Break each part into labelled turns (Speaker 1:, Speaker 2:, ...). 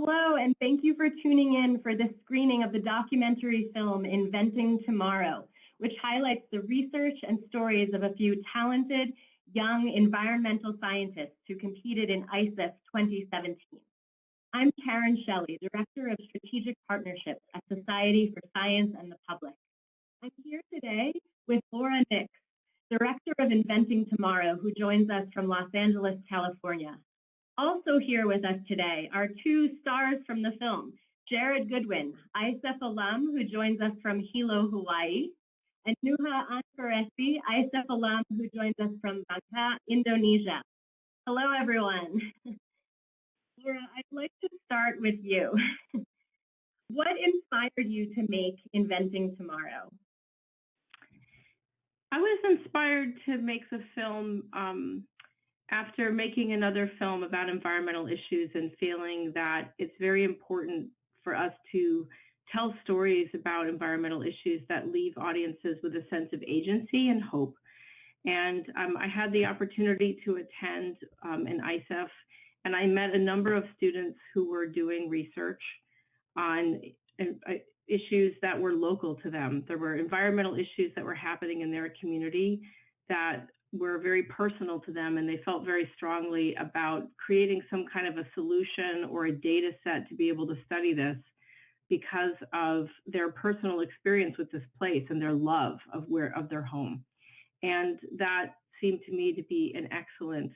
Speaker 1: Hello, and thank you for tuning in for this screening of the documentary film Inventing Tomorrow, which highlights the research and stories of a few talented, young environmental scientists who competed in ISEF 2017. I'm Karen Shelley, Director of Strategic Partnerships at Society for Science and the Public. I'm here today with Laura Nix, Director of Inventing Tomorrow, who joins us from Los Angeles, California. Also here with us today are two stars from the film, Jared Goodwin, ISEF alum who joins us from Hilo, Hawaii, and Nuha Ansaresi, ISEF alum who joins us from Bangka, Indonesia. Hello, everyone. Laura, I'd like to start with you. What inspired you to make Inventing Tomorrow?
Speaker 2: I was inspired to make the film after making another film about environmental issues and feeling that it's very important for us to tell stories about environmental issues that leave audiences with a sense of agency and hope. And I had the opportunity to attend an ISEF, and I met a number of students who were doing research on issues that were local to them. There were environmental issues that were happening in their community that were very personal to them, and they felt very strongly about creating some kind of a solution or a data set to be able to study this because of their personal experience with this place and their love of their home. And that seemed to me to be an excellent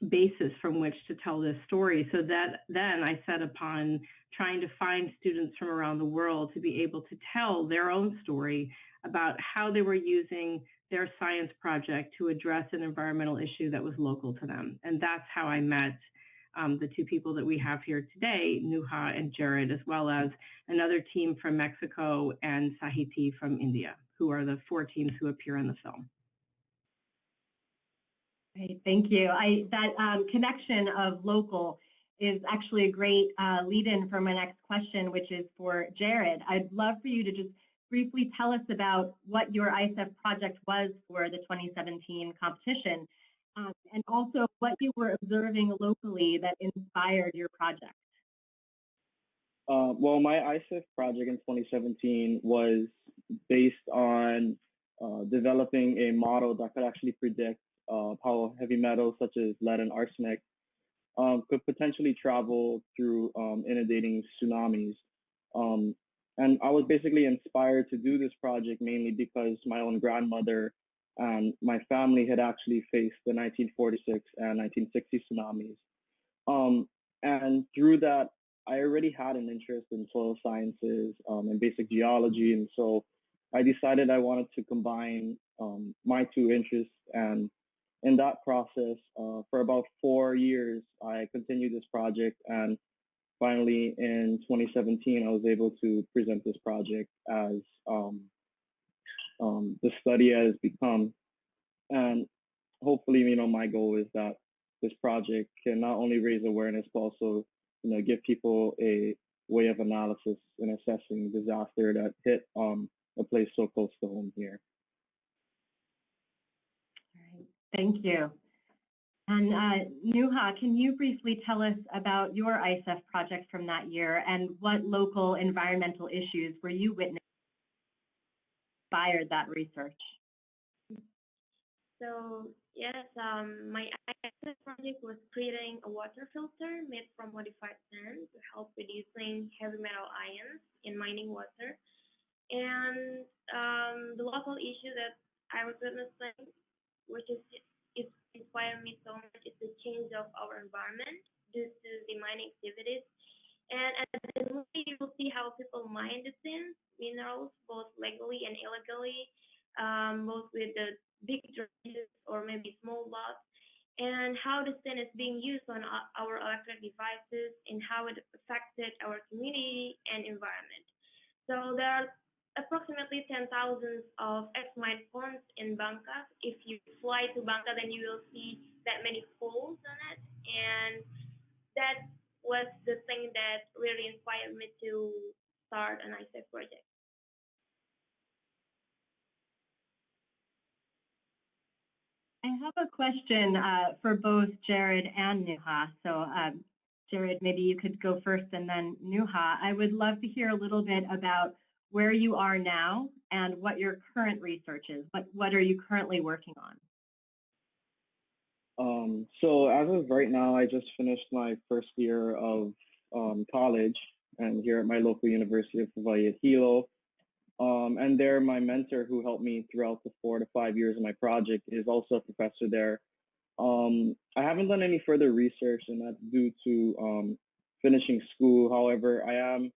Speaker 2: basis from which to tell this story. So that then I set upon trying to find students from around the world to be able to tell their own story about how they were using their science project to address an environmental issue that was local to them. And that's how I met the two people that we have here today, Nuha and Jared, as well as another team from Mexico and Sahiti from India, who are the four teams who appear in the film.
Speaker 1: Great, thank you. That connection of local is actually a great lead-in for my next question, which is for Jared. I'd love for you to just briefly tell us about what your ISEF project was for the 2017 competition, and also what you were observing locally that inspired your project.
Speaker 3: Well, my ISEF project in 2017 was based on developing a model that could actually predict how heavy metals such as lead and arsenic could potentially travel through inundating tsunamis. And I was basically inspired to do this project mainly because my own grandmother and my family had actually faced the 1946 and 1960 tsunamis. And through that, I already had an interest in soil sciences and basic geology. And so I decided I wanted to combine my two interests. And in that process, for about 4 years, I continued this project. And finally, in 2017, I was able to present this project as the study has become. And hopefully, my goal is that this project can not only raise awareness, but also, give people a way of analysis in assessing disaster that hit a place so close to home here.
Speaker 1: All right, thank you. And Nuha, can you briefly tell us about your ISEF project from that year and what local environmental issues were you witnessing inspired that research?
Speaker 4: So yes, my ISEF project was creating a water filter made from modified sand to help reducing heavy metal ions in mining water. And the local issue that I was witnessing, which is it inspired me so much, is the change of our environment due to the mining activities. And at the movie, you will see how people mine the sand minerals, both legally and illegally, both with the big dredges or maybe small lots, and how the sand is being used on our electric devices and how it affected our community and environment. So there are approximately 10,000 of ex-mine ponds in Bangka. If you fly to Bangka, then you will see that many holes on it, and that was the thing that really inspired me to start an ISEF project.
Speaker 1: I have a question for both Jared and Nuha. So Jared, maybe you could go first and then Nuha. I would love to hear a little bit about where you are now and what your current research is. What are you currently working on?
Speaker 3: So as of right now, I just finished my first year of college and here at my local University of Hawaii at Hilo. And there, my mentor who helped me throughout the 4 to 5 years of my project is also a professor there. I haven't done any further research, and that's due to finishing school. However, I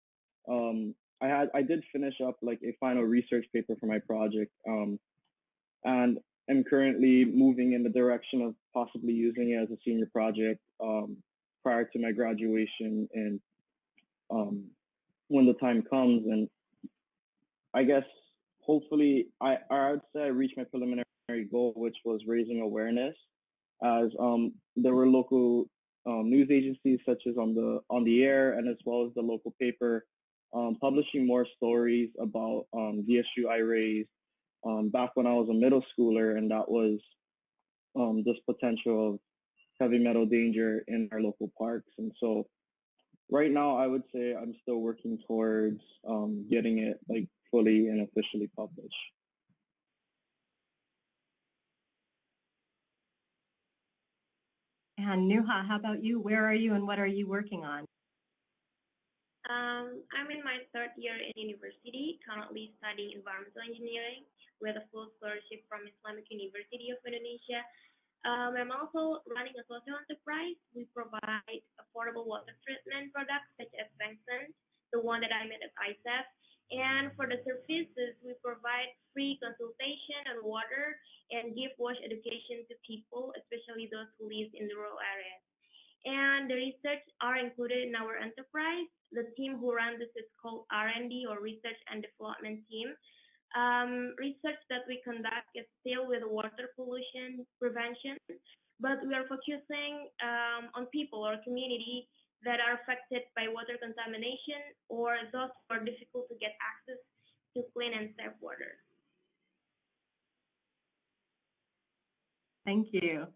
Speaker 3: did finish up like a final research paper for my project, and am currently moving in the direction of possibly using it as a senior project prior to my graduation, and when the time comes. And I guess hopefully I would say I reached my preliminary goal, which was raising awareness, as there were local news agencies such as on the air and as well as the local paper publishing more stories about the issue I raised back when I was a middle schooler, and that was this potential of heavy metal danger in our local parks. And so right now I would say I'm still working towards getting it like fully and officially published.
Speaker 1: And Nuha, how about you? Where are you and what are you working on?
Speaker 4: I'm in my third year in university, currently studying environmental engineering with a full scholarship from Islamic University of Indonesia. I'm also running a social enterprise. We provide affordable water treatment products such as Bengtson, the one that I made at ISEF. And for the services, we provide free consultation on water and give wash education to people, especially those who live in the rural areas. And the research are included in our enterprise. The team who runs this is called R&D, or Research and Development Team. Research that we conduct is still with water pollution prevention, but we are focusing on people or community that are affected by water contamination or those who are difficult to get access to clean and safe water.
Speaker 1: Thank you.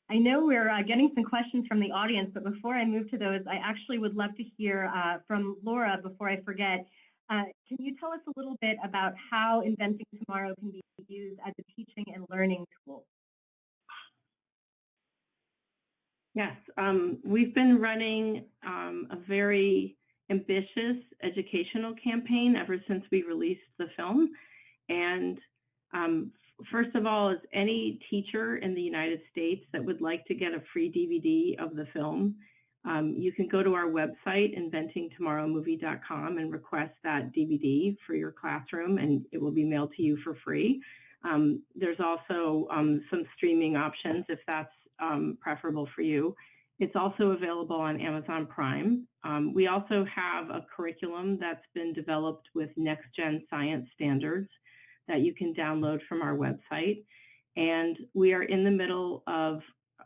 Speaker 1: I know we're getting some questions from the audience, but before I move to those, I actually would love to hear from Laura before I forget. Can you tell us a little bit about how Inventing Tomorrow can be used as a teaching and learning tool?
Speaker 2: Yes, we've been running a very ambitious educational campaign ever since we released the film. And first of all, is any teacher in the United States that would like to get a free DVD of the film, you can go to our website, inventingtomorrowmovie.com, and request that DVD for your classroom, and it will be mailed to you for free. There's also some streaming options if that's preferable for you. It's also available on Amazon Prime. We also have a curriculum that's been developed with next-gen science standards that you can download from our website. And we are in the middle of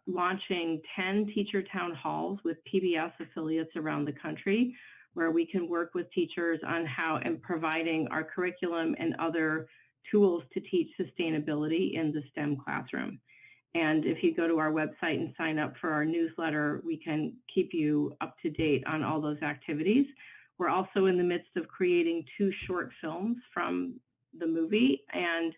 Speaker 2: launching 10 teacher town halls with PBS affiliates around the country, where we can work with teachers on how and providing our curriculum and other tools to teach sustainability in the STEM classroom. And if you go to our website and sign up for our newsletter, we can keep you up to date on all those activities. We're also in the midst of creating 2 short films from the movie, and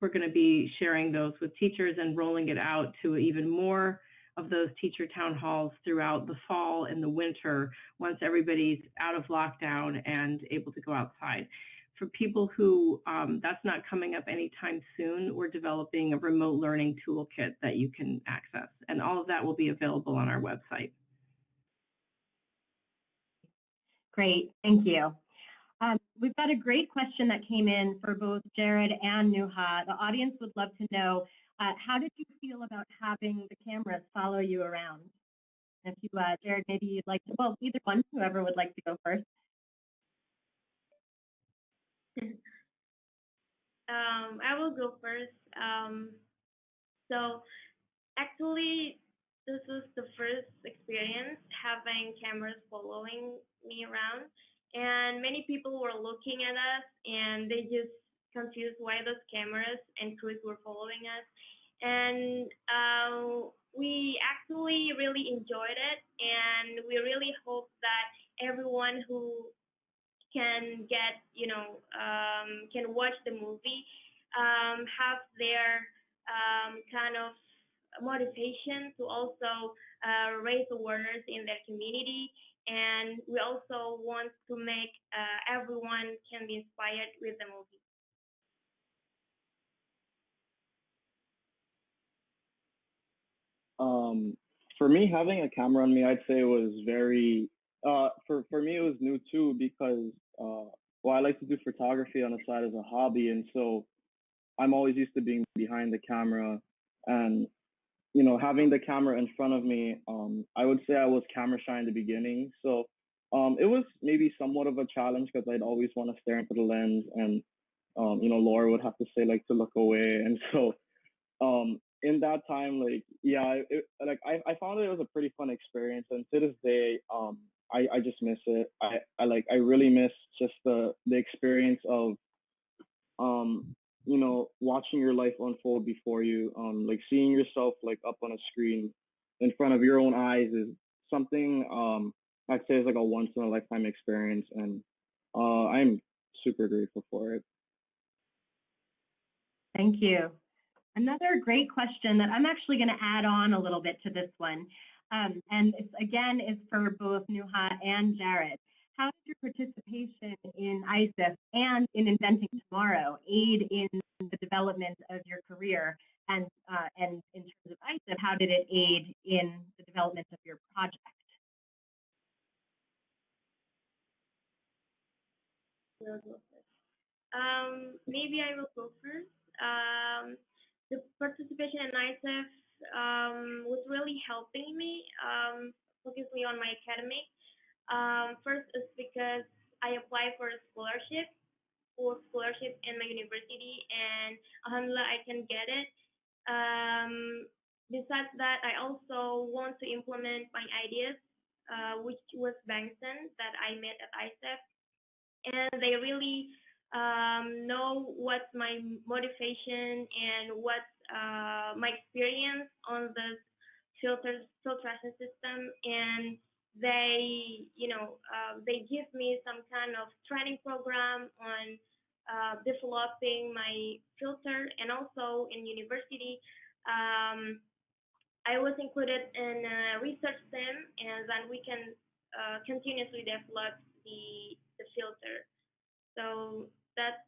Speaker 2: we're going to be sharing those with teachers and rolling it out to even more of those teacher town halls throughout the fall and the winter once everybody's out of lockdown and able to go outside. For people who that's not coming up anytime soon, we're developing a remote learning toolkit that you can access, and all of that will be available on our website.
Speaker 1: Great, thank you. We've got a great question that came in for both Jared and Nuha. The audience would love to know, how did you feel about having the cameras follow you around? If you, Jared, maybe you'd like to, well, either one, whoever would like to go first.
Speaker 4: I will go first. So actually, this was the first experience having cameras following me around, and many people were looking at us and they just confused why those cameras and crews were following us. And we actually really enjoyed it, and we really hope that everyone who can get, can watch the movie, have their kind of motivation to also raise awareness in their community. And we also want to make everyone can be inspired with the movie.
Speaker 3: Um, for me, having a camera on me, I'd say was very, for me, it was new too because, well, I like to do photography on the side as a hobby. And so I'm always used to being behind the camera and, having the camera in front of me, I would say I was camera shy in the beginning. So it was maybe somewhat of a challenge because I'd always want to stare into the lens and, Laura would have to say like to look away. And so in that time, like, yeah, I found it was a pretty fun experience, and to this day, I just miss it. I really miss just the experience of, watching your life unfold before you, like seeing yourself like up on a screen in front of your own eyes is something, I'd say is like a once in a lifetime experience, and I'm super grateful for it.
Speaker 1: Thank you. Another great question that I'm actually going to add on a little bit to this one, and it's, again, is for both Nuha and Jared. How did your participation in ISIF and in Inventing Tomorrow aid in the development of your career? And in terms of ISIF, how did it aid in the development of your project?
Speaker 4: Maybe I will go first. The participation in ISEF was really helping me focus me on my academic. First is because I applied for a full scholarship in my university, and alhamdulillah, I can get it. Besides that, I also want to implement my ideas, which was Bangson that I met at ISEF, and they really know what's my motivation and what's my experience on the filtration system, and they, they give me some kind of training program on developing my filter, and also in university. I was included in a research team, and then we can continuously develop the filter. So that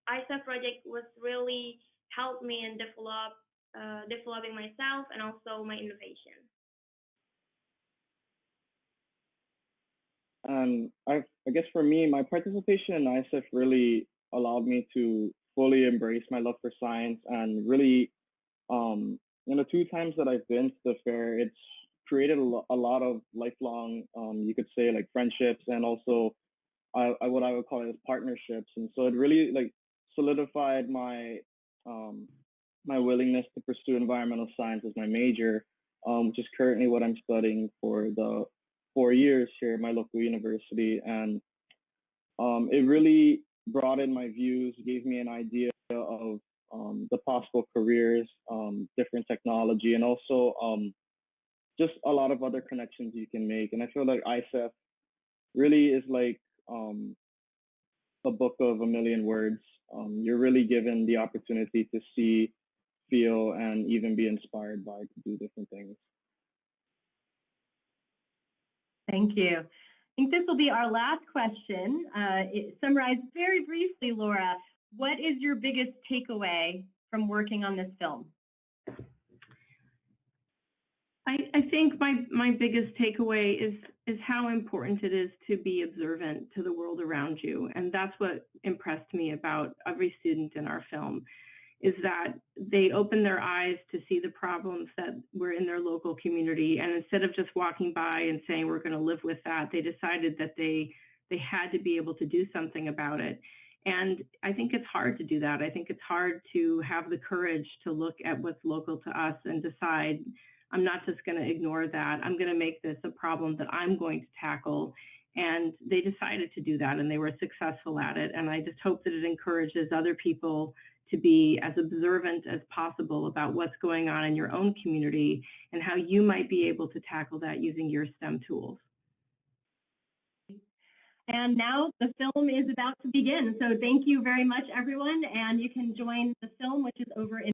Speaker 4: ISA project was really helped me in developing myself and also my innovation.
Speaker 3: I guess for me, my participation in ISIF really allowed me to fully embrace my love for science and really, in the 2 times that I've been to the fair, it's created a lot of lifelong, you could say like friendships and also what I would call it as partnerships. And so it really like solidified my willingness to pursue environmental science as my major, which is currently what I'm studying for the 4 years here at my local university. And it really broadened my views, gave me an idea of the possible careers, different technology, and also just a lot of other connections you can make. And I feel like ISEF really is like a book of a million words. You're really given the opportunity to see, feel, and even be inspired by to do different things.
Speaker 1: Thank you. I think this will be our last question. Summarized very briefly, Laura, what is your biggest takeaway from working on this film?
Speaker 2: I think my biggest takeaway is how important it is to be observant to the world around you. And that's what impressed me about every student in our film, is that they open their eyes to see the problems that were in their local community. And instead of just walking by and saying, we're going to live with that, they decided that they had to be able to do something about it. And I think it's hard to do that. I think it's hard to have the courage to look at what's local to us and decide, I'm not just going to ignore that. I'm going to make this a problem that I'm going to tackle. And they decided to do that, and they were successful at it. And I just hope that it encourages other people to be as observant as possible about what's going on in your own community and how you might be able to tackle that using your STEM tools.
Speaker 1: And now the film is about to begin. So thank you very much, everyone. And you can join the film, which is over in